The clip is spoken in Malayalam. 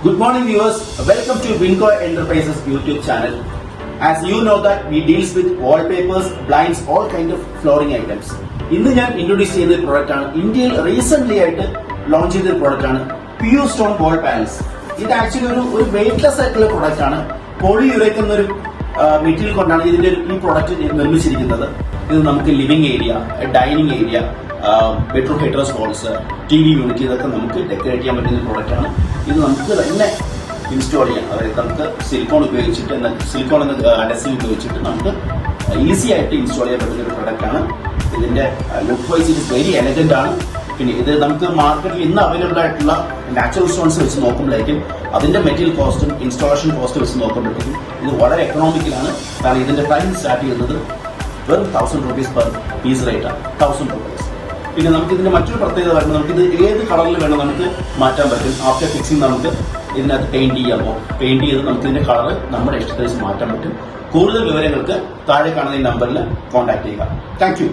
Good morning viewers, welcome to Winco Enterprises YouTube channel. As you know that we deals with wallpapers, blinds, all kind of flooring items. ഇന്ന് ഞാൻ ഇൻട്രൊഡ്യൂസ് ചെയ്ത പ്രോഡക്റ്റ് ആണ് ഇന്ത്യയിൽ റീസെന്റ് ആയിട്ട് ലോഞ്ച് ചെയ്ത പ്രോഡക്റ്റ് ആണ് പ്യൂർ സ്റ്റോൺ വാൾ പാനൽസ്. ഇത് ആക്ച്വലി ഒരു വെയിറ്റ്ലെസ് ആയിട്ടുള്ള പ്രോഡക്റ്റ് ആണ്. പോളിയുറേക്ക് എന്നൊരു മെറ്റീരിയൽ കൊണ്ടാണ് ഇതിന്റെ ഈ പ്രോഡക്റ്റ് നിർമ്മിച്ചിരിക്കുന്നത്. ഇത് നമുക്ക് living area, dining area, bedroom headrest walls, TV unit ഇതൊക്കെ നമുക്ക് ഡെക്കറേറ്റ് ചെയ്യാൻ പറ്റുന്ന പ്രോഡക്റ്റ് ആണ്. ഇത് നമുക്ക് തന്നെ ഇൻസ്റ്റാൾ ചെയ്യാം. അതായത് നമുക്ക് സിലിക്കോൺ ഉപയോഗിച്ചിട്ട് സിലിക്കോൺ എന്ന അഡസീവ് ഉപയോഗിച്ചിട്ട് നമുക്ക് ഈസി ആയിട്ട് ഇൻസ്റ്റാൾ ചെയ്യാൻ പറ്റുന്ന ഒരു പ്രോഡക്റ്റ് ആണ്. ഇതിന്റെ look wise it is very elegant ആണ്. പിന്നെ ഇത് നമുക്ക് മാർക്കറ്റിൽ ഇന്ന് അവൈലബിൾ ആയിട്ടുള്ള നാച്ചുറൽ സ്റ്റോൺസ് വെച്ച് നോക്കുമ്പോഴേക്കും അതിന്റെ മെറ്റീരിയൽ കോസ്റ്റും ഇൻസ്റ്റാളേഷൻ കോസ്റ്റ് വെച്ച് നോക്കുമ്പോഴേക്കും ഇത് വളരെ എക്കണോമിക്കലാണ്. കാരണം ഇതിന്റെ പ്രൈസ് സ്റ്റാർട്ട് ചെയ്യുന്നത് വെറും 1000 rupees പെർ പീസ് റേറ്റ് ആണ്. 1000 rupees. പിന്നെ നമുക്ക് ഇതിന്റെ മറ്റൊരു പ്രത്യേകത പറയുന്നത് നമുക്കിത് ഏത് കളറിൽ വേണം നമുക്ക് മാറ്റാൻ പറ്റും. ആഫ്റ്റർ ഫിക്സിംഗ് നമുക്ക് ഇതിനകത്ത് പെയിന്റ് ചെയ്യാമോ, പെയിന്റ് ചെയ്ത് നമുക്ക് ഇതിന്റെ കളർ നമ്മുടെ ഇഷ്ടത്തിന് മാറ്റാൻ പറ്റും. കൂടുതൽ വിവരങ്ങൾക്ക് താഴെ കാണുന്ന ഈ നമ്പറിൽ കോൺടാക്ട് ചെയ്യുക. Thank you.